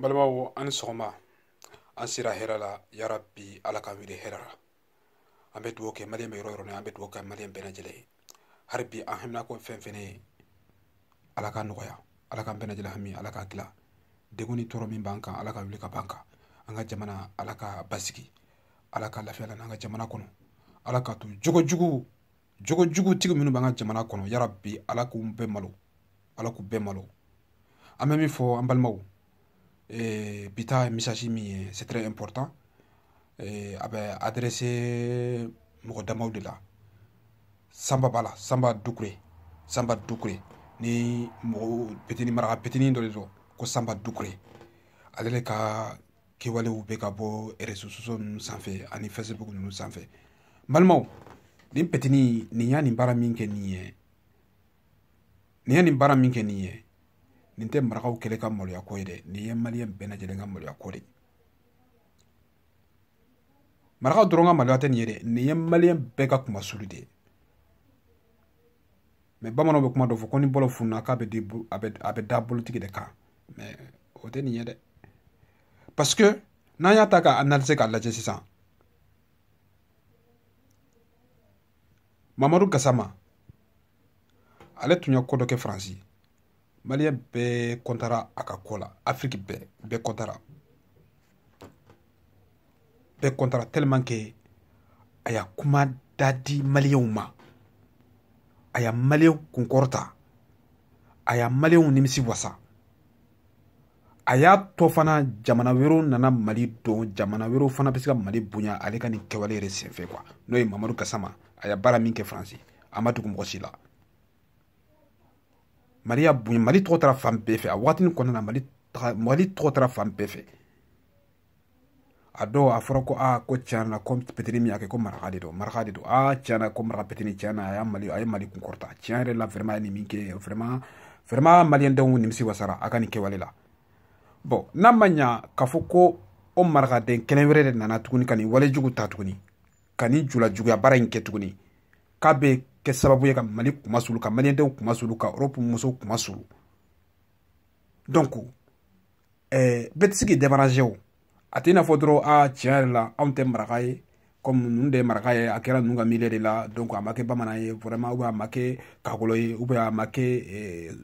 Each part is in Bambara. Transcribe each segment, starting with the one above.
balimaw an sɔgɔma an sera hɛrɛ la yarabi ala ka wele hɛrɛ la an bɛ dugawu kɛ maliyɛn bɛ yɔrɔ yɔrɔ la an bɛ dugawu kɛ maliyɛn bɛɛ lajɛlen ye hali bi an hamina ko fɛn fɛn ye ala ka nɔgɔya ala ka bɛɛ lajɛlen hami ala ka dilan degun ni tɔɔrɔ min b'an kan ala ka wuli ka ban kan an ka jamana ala ka basigi ala ka lafiya la n'an ka jamana kɔnɔ ala ka to jogojugutigi minnu b'an ka jamana kɔnɔ yarabi ala k'u bɛɛ malo ala k'u bɛɛ malo an bɛ min fɔ an balimaw bita message min ye c'est très important a bɛ adressé mɔgɔ damaw de la Samba b'a la Samba Dukure ni mɔgɔ petini maraka petini dɔ de don ko Samba Dukure ale de ka kɛwalew bɛ ka bɔ réseaux sociaux ninnu sanfɛ ani Facebook ninnu sanfɛ balimaw nin petini nin y'a nin baara min kɛ nin ye nin tɛ marakaw kɛlɛ ka maloya ko ye dɛ nin ye maliyɛn bɛɛ lajɛlen ka maloya ko de marakaw dɔrɔn ka maloya tɛ nin ye dɛ nin ye maliyɛn bɛɛ ka kuma sulu de mais bamananw bɛ kuma dɔ fɔ ko ni bɔlɔ fununa k'a bɛ da bolotigi de kan mais o tɛ nin ye dɛ parce que n'an y'a ta ka analyser k'a lajɛ sisan Mamadu Gassama ale tun ye ko dɔ kɛ Faransi maliyɛn bɛɛ kɔntara a ka ko la Afrique bɛɛ kɔntara tellement que a y'a kuma da di maliyɛnw ma a y'a maliyɛnw kunkɔrɔta a y'a maliyɛnw nimisi wasa a y'a tɔ fana jamana wɛrɛw nana Mali dɔn jamana wɛrɛw fana bɛ se ka Mali bonya ale ka nin kɛwale yɛrɛ senfɛ quoi n'o ye Mamadu Gassama a y'a baara min kɛ Faransi a ma tugu mɔgɔ si la Mali y'a bonya Mali tɔgɔ taara fan bɛɛ fɛ a waati nin kɔnɔna na Mali tɔgɔ taara fan bɛɛ fɛ a dɔw a fɔra ko ko tiɲɛ na ko petini min y'a kɛ ko maraka de don tiɲɛ na ko maraka petini tiɲɛ na a ye Mali kunkɔrɔta tiɲɛ yɛrɛ la vraiment a ye nin min kɛ vraiment maliyɛn denw nimisi wasara a ka nin kɛwale la bon n'a ma ɲa k'a fɔ ko o marakaden kelen wɛrɛ de nana tuguni ka nin walejugu ta tuguni ka nin julajuguya baara in kɛ tuguni k'a bɛ kɛ sababu ye ka Mali kuma sulu ka maliyɛn denw kuma sulu ka Europe musow kuma sulu donc bɛɛ tɛ se k'i débarrasser o a tɛ i n'a fɔ dɔrɔn tiɲɛ yɛrɛ la anw tɛ maraka ye comme ninnu de ye maraka ye a kɛra ninnu ka milieu de la donc a ma kɛ bamanan ye vraiment ou bien a ma kɛ kakɔlɔ ye ou bien a ma kɛ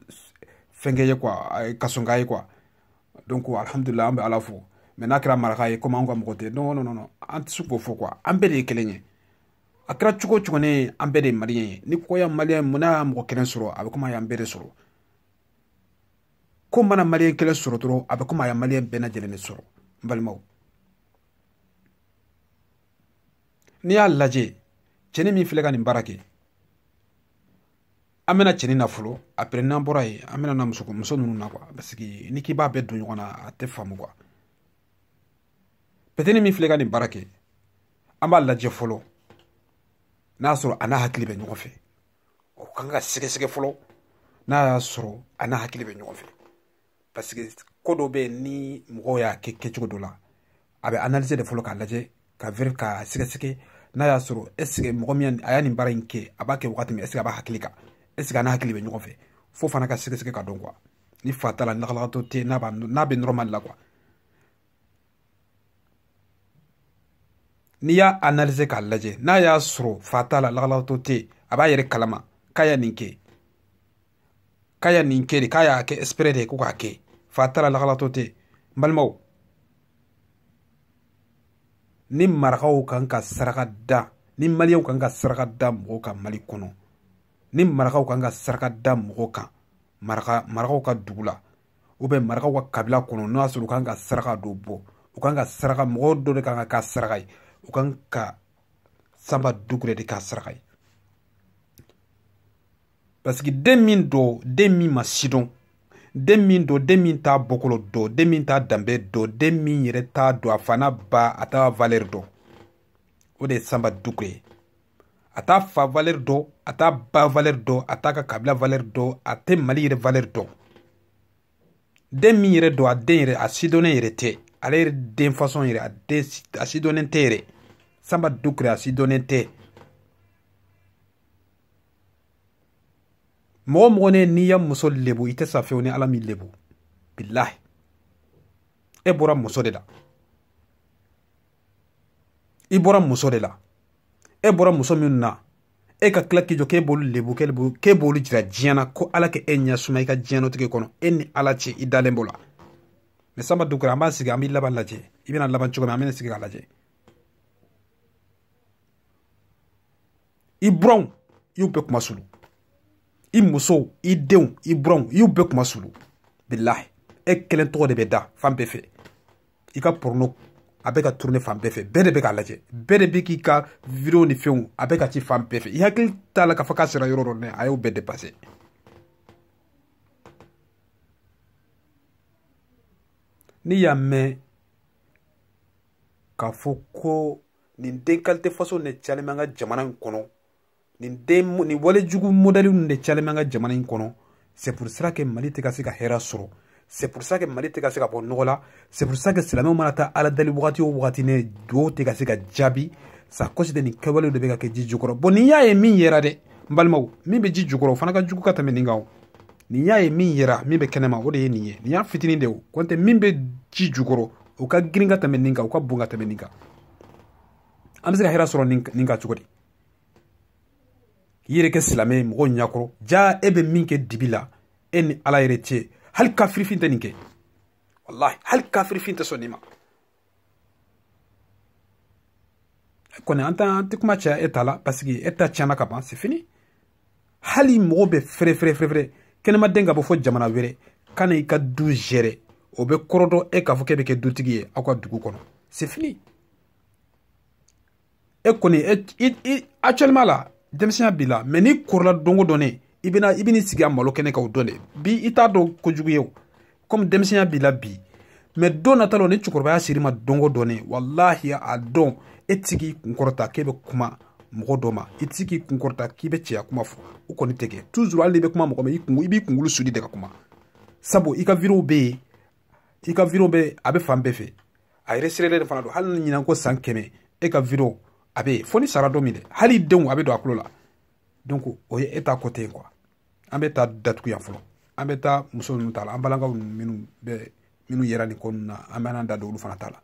fɛnkɛ ye quoi kasɔnka ye quoi donc alhamdulillah an bɛ ala fo mais n'a kɛra maraka ye comme anw ka mɔgɔ tɛ non an tɛ se k'o fɔ quoi an bɛɛ de ye kelen ye a kɛra cogo o cogo ne an bɛɛ de ye maliyɛn ye ni ko ya maliyɛn mun n'a y'a mɔgɔ kelen sɔrɔ a bɛ komi a y'an bɛɛ de sɔrɔ ko mana maliyɛn kelen sɔrɔ dɔrɔn a bɛ komi a ye maliyɛn bɛɛ lajɛlen de sɔrɔ n balimaw n'i y'a lajɛ cɛnin min filɛ ka nin baara kɛ an bɛna cɛnin na fɔlɔ après n'an bɔra yen an bɛna na muso ninnu na quoi parce que ni k'i b'a bɛɛ don ɲɔgɔn na a tɛ faamu quoi petini min filɛ ka nin baara kɛ an b'a lajɛ fɔlɔ n'a y'a sɔrɔ a n'a hakili bɛ ɲɔgɔn fɛ o kan ka sɛgɛsɛgɛ fɔlɔ n'a y'a sɔrɔ a n'a hakili bɛ ɲɔgɔn fɛ parce que ko dɔ bɛ yen ni mɔgɔw y'a kɛ kɛcogo dɔ la a bɛ analyser de fɔlɔ k'a lajɛ ka sɛgɛsɛgɛ n'a y'a sɔrɔ est ce que mɔgɔ min a y'a nin baara in kɛ a b'a kɛ wagati min est ce que a b'a hakili kan est ce que a n'a hakili bɛ ɲɔgɔn fɛ fo fana ka sɛgɛsɛgɛ ka dɔn quoi ni fa t'a la lagalakatɔ tɛ n'a bɛ normal la quoi n'i y'a analyser k'a lajɛ n'a y'a sɔrɔ fa t'a la lagalakatɔ tɛ a b'a yɛrɛ kalama k'a y'a nin kɛ de k'a y'a kɛ exprès de ko k'a kɛ fa t'a la lagalakatɔ tɛ n balimaw ni marakaw kan ka saraka da ni maliyɛnw kan ka saraka da mɔgɔw kan Mali kɔnɔ ni marakaw kan ka saraka da mɔgɔw kan marakaw ka dugu la ou bien marakaw ka kabila kɔnɔ n'o y'a sɔrɔ u kan ka saraka dɔ bɔ u kan ka saraka mɔgɔ dɔ de kan ka k'a saraka ye u kan ka Samba Dukure de k'a saraka ye parce que den min ma sidɔn den min t'a bɔkɔlɔ dɔn den min t'a danbe dɔn den min yɛrɛ t'a dɔn a fa n'a ba a t'a valeur dɔn o de ye Samba Dukure a t'a fa valeur dɔn a t'a ba valeur dɔn a t'a ka kabila valeur dɔn a tɛ Mali yɛrɛ valeur dɔn den min yɛrɛ dɔn a den yɛrɛ a sidɔnnen yɛrɛ tɛ ale yɛrɛ den façon yɛrɛ a sidɔnnen tɛ yɛrɛ Samba Dukure a sidɔnnen tɛ mɔgɔ mɔgɔ ne n'i ya muso lebu i tɛ sa fewu ni ala m'i lebu bilahi e bɔra muso de la i bɔra muso de la e bɔra muso min na e ka tila k'i jɔ k'e b'olu lebu k'e b'olu jira diɲɛ na ko ala k'e ɲɛ suma i ka diɲɛnatigɛ kɔnɔ e ni ala cɛ i dalen b'o la mais Samba Doucouré an b'a sigi an b'i laban lajɛ i bɛna laban cogo min an bɛna sigi k'a lajɛ i buranw i y'u bɛɛ kuma sulu i musow i denw i buranw i y'u bɛɛ kuma sulu bilahi e kelen tɔgɔ de bɛ da fan bɛɛ fɛ i ka porno a bɛ ka tourner fan bɛɛ fɛ bɛɛ de bɛ k'a lajɛ bɛɛ de bɛ k'i ka vidéo ni fɛnw a bɛ ka ci fan bɛɛ fɛ i hakili t'a la k'a fɔ k'a sera yɔrɔ dɔ la a y'o bɛɛ dépasser ni y'a mɛn k'a fɔ ko nin den qualité façon de calen bɛ an ka jamana in kɔnɔ nin walejugu modèle de calen bɛ an ka jamana in kɔnɔ c'est pour ça que Mali tɛ ka se ka hɛrɛ sɔrɔ c'est pour ça que Mali tɛ ka se ka bɔ nɔgɔ la c'est pour ça que silamɛw mana taa ala deli wagati o wagati ne duwawu tɛ ka se ka jaabi sa kɔsi de nin kɛwalew de bɛ ka kɛ ji jukɔrɔ bon nin y'a ye min yera dɛ n balimaw min bɛ ji jukɔrɔ o fana ka jugu ka tɛmɛ nin kan o nin y'a ye min yera min bɛ kɛnɛma o de ye nin ye nin y'a fitinin de o kɔntɛ min bɛ ji jukɔrɔ o ka girin ka tɛmɛ nin kan o ka bon ka tɛmɛ nin kan an bɛ se ka hɛrɛ sɔrɔ nin kan cogo di i yɛrɛ kɛ silamɛ ye mɔgɔw ɲakɔrɔ ja e bɛ min kɛ dibi la e ni ala yɛrɛ cɛ hali kafirifin tɛ nin kɛ wallahi hali kafirifin tɛ sɔn nin ma kɔni an tɛ kuma caya e ta la parce que e ta tiɲɛna ka ban c'est fini hali mɔgɔw bɛ fɛrɛ kɛnɛmaden ka bɔ fɔ jamana wɛrɛ ka na i ka du géré o bɛ kɔrɔ dɔn e k'a fɔ k'e bɛ kɛ dutigi ye aw ka dugu kɔnɔ c'est fini e kɔni actuellement la denmisɛnya b'i la mais n'i kɔrɔla don o don ne i bɛn'i sigi a malo kɛnɛ kan o don de bi i t'a dɔn kojugu ye o comme denmisɛnya b'i la bi mais don nata la ni cɛkɔrɔbaya sir'i ma don o don ne wallahi a dɔn e tɛ se k'i kun kɔrɔta k'e bɛ kuma mɔgɔ dɔ ma i tɛ se k'i kun kɔrɔta k'i bɛ cɛya kuma fɔ o kɔni tɛ kɛ toujours hali n'i bɛ kuma mɔgɔ ma i b'i kunkolo suli de ka kuma sabu i ka vidéo bɛ yen i ka vidéo bɛ a bɛ fan bɛɛ fɛ a enregistré de fana don hali ni ɲinan ko san 100 e ka vidéo a bɛ yen fo ni sara don min dɛ hali denw a bɛ don a tulo la donc o ye e ta côté ye quoi an bɛ taa datugu yan fɔlɔ an bɛ taa muso ninnu ta la an balakaw minnu yera nin ko ninnu na an bɛ an da don olu fana ta la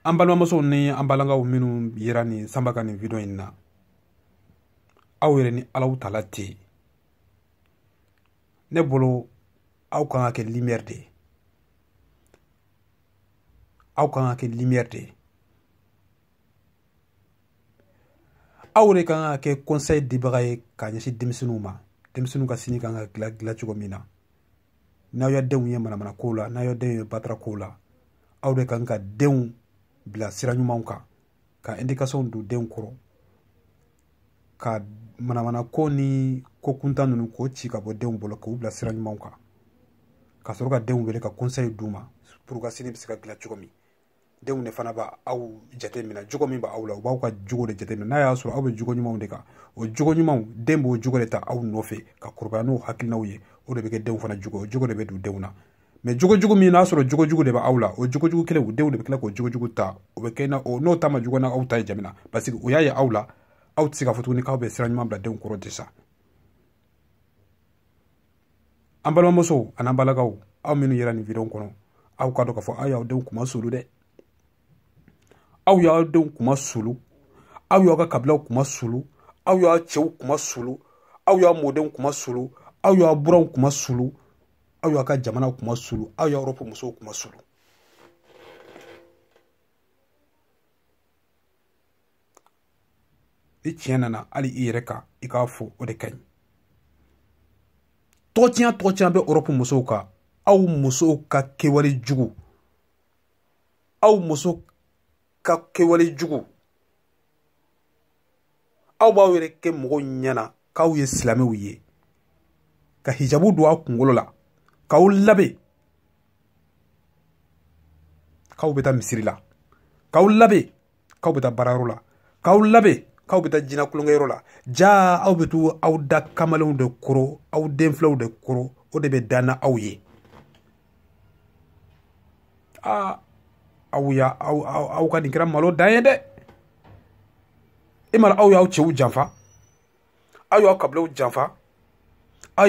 an balimamusow ni an balakaw minnu yera nin Samba ka nin vidéo in na aw yɛrɛ ni alaw tala tɛ ne bolo aw kan ka kɛ lumière de ye aw kan ka kɛ lumière de ye aw de kan ka kɛ conseil dibaga ye k'a ɲɛsin denmisɛnninw ma denmisɛnninw ka sini kan ka dilan cogo min na n'aw ya denw ye manamana kow la n'aw ya denw ye batara kow la aw de kan ka denw bila sira ɲumanw kan ka indication don denw kɔrɔ ka manamana ko ni ko kuntan ninnu k'o ci ka bɔ denw bolo k'u bila sira ɲumanw kan ka sɔrɔ ka denw wele ka conseil d'u ma pour ka sini bɛ se ka dilan cogo min denw de fana b'a aw jate minɛ jogo min b'aw la u b'aw ka jogo de jate minɛ n'a y'a sɔrɔ aw bɛ jogo ɲumanw de kan o jogo ɲumanw den b'o jogo de ta aw nɔfɛ ka kɔrɔbaya n'o hakilinaw ye o de bɛ kɛ denw fana jogo o jogo de bɛ don denw na mais jogo min n'a sɔrɔ jogo de b'aw la o jogo kelen o denw de bɛ tila k'o jogo ta o bɛ kɛ n'o ta ma jugu na aw ta ye jamana parce que o y'a ye aw la aw tɛ se ka fɔ tuguni k'aw bɛ sira ɲuman bila denw kɔrɔ ten sa an balimamusow an'an balakaw aw minnu yera nin vidéo kɔnɔ aw ka dɔn k'a fɔ aw y'aw denw kuma sulu dɛ aw y'aw denw kuma sulu aw y'aw ka kabilaw kuma sulu aw y'aw cɛw kuma sulu aw y'aw mɔdenw kuma sulu aw y'aw buranw kuma sulu aw y'aw ka jamanaw kuma sulu aw y'aw Europe musow kuma sulu ni tiɲɛ nana hali i yɛrɛ kan i k'a fɔ o de ka ɲi tɔgɔtiɲɛ bɛ Europe musow kan aw musow ka kɛwale jugu aw muso ka kɛwale jugu aw b'aw yɛrɛ kɛ mɔgɔw ɲɛna k'aw ye silamɛw ye ka hijabu don aw kunkolo la k'aw labɛn k'aw bɛ taa misiri la k'aw labɛn k'aw bɛ taa baarayɔrɔ la k'aw labɛn k'aw bɛ taa jinɛ kulonkɛyɔrɔ la jaa aw bɛ to aw da kamalenw de kɔrɔ aw denfilaw de kɔrɔ o de bɛ danna aw ye aw ka nin kɛra malo dan ye dɛ e mana aw y'aw cɛw janfa aw y'aw kabilaw janfa aw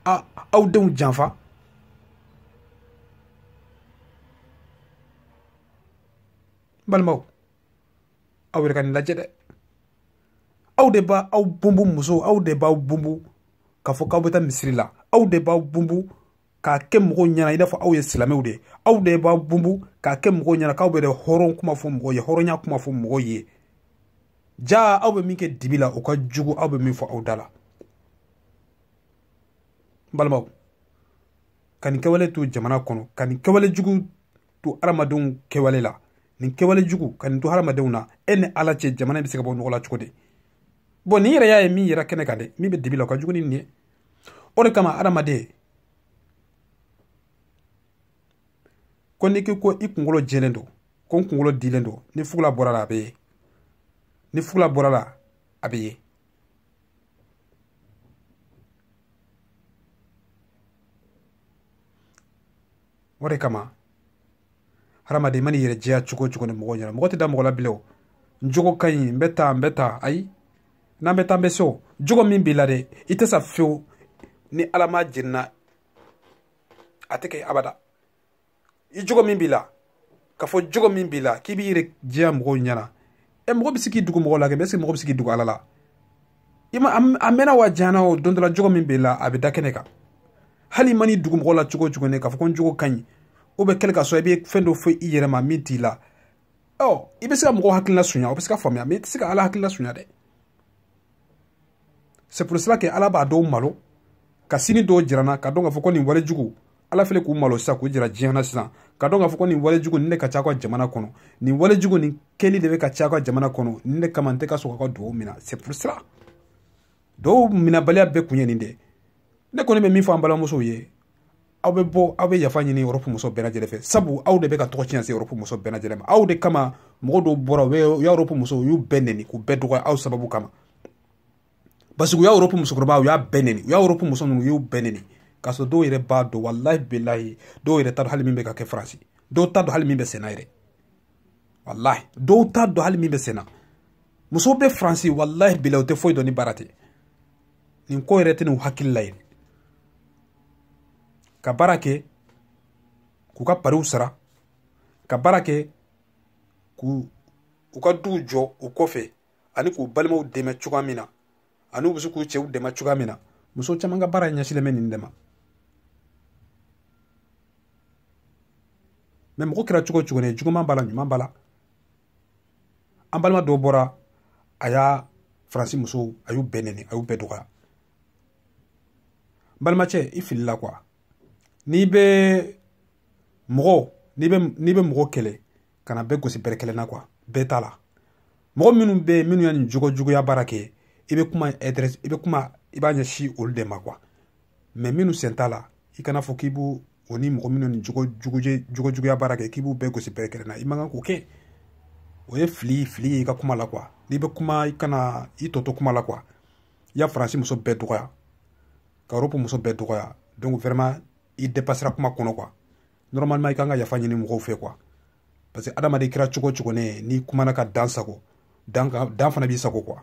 aw denw janfa balimaw aw yɛrɛ ka nin lajɛ dɛ aw de b'a aw bunbu muso aw de b'aw bunbu k'a fɔ k'aw bɛ taa misiri la aw de b'aw bunbu k'a kɛ mɔgɔw ɲɛna i n'a fɔ aw ye silamɛw de aw de b'aw bunbu k'a kɛ mɔgɔw ɲɛna k'aw bɛ de hɔrɔn kuma fɔ mɔgɔw ye hɔrɔnya kuma fɔ mɔgɔw ye ja aw bɛ min kɛ dibi la o ka jugu aw bɛ min fɔ aw da la balimaw ka nin kɛwale to jamana kɔnɔ ka nin kɛwale jugu to hadamadenw kɛwale la nin kɛwale jugu ka nin to hadamadenw na e ni ala cɛ jamana bɛ se ka bɔ ɲɔgɔn la cogo di bon nin yɛrɛ y'a ye min yɛrɛ kɛnɛ kan dɛ min bɛ dibi la o ka jugu ni nin ye o de kama hadamaden ko n'i ko i kunkolo jɛlen don ko n kunkolo dilen don ni fugula bɔra la a bɛ ye ni fugula bɔra la a bɛ ye o de kama hadamaden mana yɛrɛ jɛya cogo o cogo ni mɔgɔw ɲɛna mɔgɔ tɛ da mɔgɔ la bilen o n jogo ka ɲi n bɛ taa ayi n'an bɛ taa n bɛ se o jogo min b'i la dɛ i tɛ sa fiyewu ni ala ma jɛnna a tɛ kɛ abada i jogo min b'i la k'a fɔ jogo min b'i la k'i b'i yɛrɛ jɛya mɔgɔw ɲɛna mɔgɔ bɛ se k'i dugu mɔgɔw la kɛ mais est ce que mɔgɔ bɛ se k'i dugu ala la i ma a mɛnna wa janyana o don dɔ la jogo min b'i la a bɛ da kɛnɛ kan hali i ma n'i dugu mɔgɔw la cogo o cogo ne k'a fɔ ko n jogo ka ɲi o bɛ kɛlɛ ka sɔrɔ i bɛ fɛn dɔ fɔ i yɛrɛ ma min t'i la i bɛ se ka mɔgɔw hakilina suɲa o bɛ se ka faamuya mais i tɛ se ka ala hakilina suɲa dɛ c'est pour cela que ala b'a dɔw malo ka sini dɔw jira n na ka dɔn k'a fɔ ko nin wale jugu ala fɛnɛ k'u malo sisan k'u jira diɲɛ na sisan ka dɔn k'a fɔ ko nin wale jugu nin de ka ca ka jamana kɔnɔ nin wale jugu nin kɛli de bɛ ka ca ka jamana kɔnɔ nin de kama n tɛ ka sɔn ka dugawu minɛ c'est pour cela dɔw minɛbaliya bɛɛ kun ye nin de ne kɔni bɛ min fɔ an balimamusow ye aw bɛ bɔ aw bɛ yafa ɲini Europe muso bɛɛ lajɛlen fɛ sabu aw de bɛ ka tɔgɔ tiɲɛ se Europe muso bɛɛ lajɛlen ma aw de kama mɔgɔ dɔw bɔra u y'a Europe muso u y'u bɛɛ nɛni k'u bɛɛ dɔgɔya aw sababu kama parce que u y'a Europe musokɔrɔba u y'a bɛɛ nɛni u y'a Europe muso ninnu u y'u bɛɛ nɛni k'a sɔrɔ dɔw yɛrɛ b'a dɔn walahi bilahi dɔw yɛrɛ t'a dɔn hali min bɛ ka kɛ Faransi dɔw t'a dɔn hali min bɛ senna yɛrɛ walahi dɔw t'a dɔn hali min bɛ senna musow bɛ Faransi walahi bilahi u tɛ foyi dɔn ni baara tɛ nin ko yɛrɛ tɛ n'u hakili la yen ka baara kɛ k'u ka pariw sara ka baara kɛ k'u ka duw jɔ u kɔfɛ ani k'u balimaw dɛmɛ cogoya min na ani u bɛ se k'u cɛw dɛmɛ cogoya min na muso caman ka baara ɲɛsinnen bɛ nin de ma mais mɔgɔ kɛra cogo o cogo ne juguman b'a la ɲuman b'a la an balima dɔw bɔra a y'a Faransi musow a y'u bɛɛ nɛni a y'u bɛɛ dɔgɔya n balimacɛ i filila quoi n'i bɛ mɔgɔ kɛlɛ ka na bɛɛ gosi bɛrɛ kɛlɛ na quoi bɛɛ t'a la mɔgɔ minnu bɛ yen minnu ye nin jogo juguya baara kɛ i bɛ kuma i b'a ɲɛsin olu de ma quoi mais minnu sen t'a la i kana fɔ k'i b'u o ni mɔgɔ minnu ni jogo juguya baara kɛ k'i b'u bɛɛ gosi bɛrɛ kɛlɛ na i man kan k'o kɛ o ye fili ye i ka kuma la quoi n'i bɛ kuma i kana i tɔ to kuma la quoi i y'a Faransi muso bɛɛ dɔgɔya ka Europe muso bɛɛ dɔgɔya donc vraiment i dépassera kuma kɔnɔ quoi normalement i kan ka yafa ɲini mɔgɔw fɛ quoi parce que adamaden kɛra cogo o cogo ne n'i kumana ka dan sago dan fana b'i sago quoi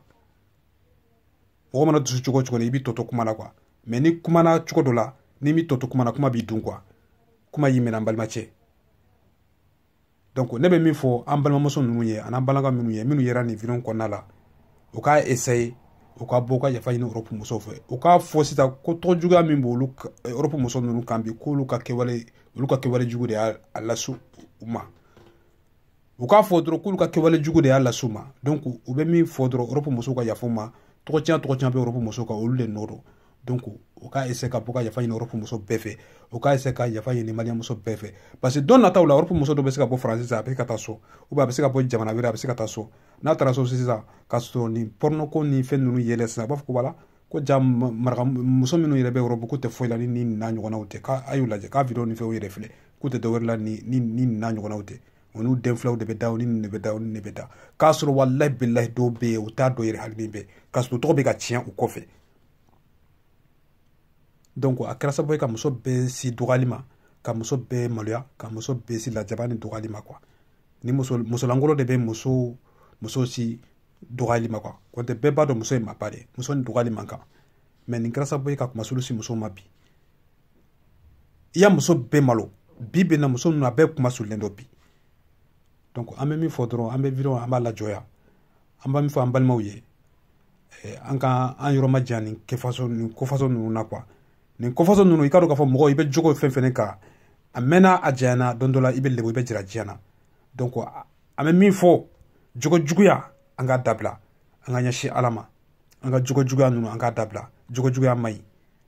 mɔgɔ mana dusu cogo o cogo ne i b'i tɔ to kuma la quoi mais ni kumana cogo dɔ la n'i m'i tɔ to kuma na kuma b'i dun quoi kuma y'i minɛ an balimacɛ donc ne bɛ min fɔ an balimamuso ninnu ye ani an balaka minnu ye minnu yera nin vidéo kɔnɔna la u k'a essayer u ka bɔ u ka yafa ɲini Europe musow fɛ u k'a fɔ sisan ko tɔgɔ juguya min b'olu Europe muso ninnu kan bi k'olu ka kɛwale jugu de y'a lase u ma u k'a fɔ dɔrɔn k'olu ka kɛwale jugu de y'a lase u ma donc u bɛ min fɔ dɔrɔn Europe musow ka yafa u ma tɔgɔ tiɲɛ bɛ Europe musow kan olu de nɔ don donc u k'a essayer ka bɔ ka yafa ɲini Europe muso bɛɛ fɛ u k'a essayer ka yafa ɲini maliyɛn muso bɛɛ fɛ parce que don nataw la Europe muso dɔ bɛ se ka bɔ Faransi sisan a bɛ ka taa so ou bien a bɛ se ka bɔ jamana wɛrɛ a bɛ se ka taa so n'a taara so sisan ka sɔrɔ nin porno ko ni fɛn ninnu yɛlɛ sisan a b'a fɔ ko wala ko ja muso minnu yɛrɛ bɛ Europe k'u tɛ foyi la ni nin n'a ɲɔgɔnnaw tɛ k'a y'u lajɛ k'a vidéo ni fɛnw yɛrɛ filɛ k'u tɛ dɔwɛrɛ la ni nin n'a ɲɔgɔnnaw tɛ o n'u den filaw de bɛ da o ni nin de bɛ da o ni nin de bɛ da k'a sɔrɔ walahi bilahi dɔw bɛ yen u t'a dɔn yɛrɛ hali min bɛ k'a sɔrɔ tɔgɔ bɛ ka tiɲɛ u kɔfɛ donc a kɛra sababu ye ka muso bɛɛ si dɔgɔyali ma ka muso bɛɛ maloya ka muso bɛɛ si lajaba ni dɔgɔyali ma quoi ni musolangolo de bɛ muso si dɔgɔyali ma quoi n'o tɛ bɛɛ b'a dɔn muso ye maba de ye muso ni dɔgɔyali man kan mais nin kɛra sababu ye ka kumasulu si musow ma bi i y'a muso bɛɛ malo bi bɛ na muso ninnu a bɛɛ kuma sulilen dɔ bi donc an bɛ min fɔ dɔrɔn an bɛ vidéo an b'a lajɔya an b'a min fɔ an balimaw ye an ka an yɔrɔ ma jan nin kɛfaso ninnu na quoi nin kɔfaso ninnu i ka dɔn k'a fɔ mɔgɔ i bɛ jogo fɛn fɛn kan a mɛnna a janyana don dɔ la i bɛ lebu i bɛ jira diɲɛ na donc an bɛ min fɔ jogo juguya an k'a dabila an ka ɲɛsin ala ma an ka jogo juguya ninnu an k'a dabila jogo juguya man ɲi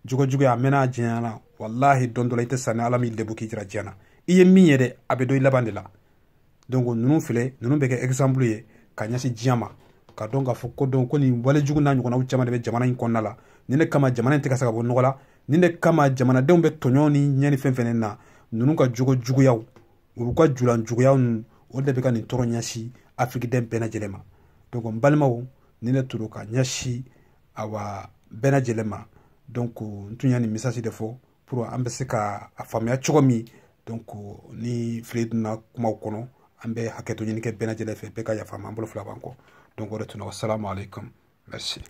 jogo juguya a mɛnna a janyana wallahi don dɔ la i tɛ sa ni ala min lebu k'i jira diɲɛ na i ye min ye dɛ a bɛ dɔn i laban de la donc ninnu filɛ ninnu bɛ kɛ exemple ye ka ɲɛsin diɲɛ ma ka dɔn k'a fɔ ko donc ko nin wale jugu n'a ɲɔgɔnnaw caman de bɛ jamana in kɔnɔna la nin de kama jamana in tɛ ka se ka bɔ nɔgɔ la nin de kama jamanadenw bɛ tɔɲɔn ni ɲɛ ni fɛn fɛn na ninnu ka jogo juguyaw olu ka julan juguyaw ninnu o de bɛ ka nin tɔɔrɔ ɲɛsin afirikiden bɛɛ lajɛlen ma donc n balimaw nin de tun don ka ɲɛsin awa bɛɛ lajɛlen ma donc n tun y'a nin message de fɔ pour an bɛ se ka a faamuya cogo min donc ni fili donna kumaw kɔnɔ an bɛ hakɛto ɲini kɛ bɛɛ lajɛlen fɛ bɛɛ ka yafa ma an bolo fila b'an kɔ donc o de tun don wassalamu alaikum merci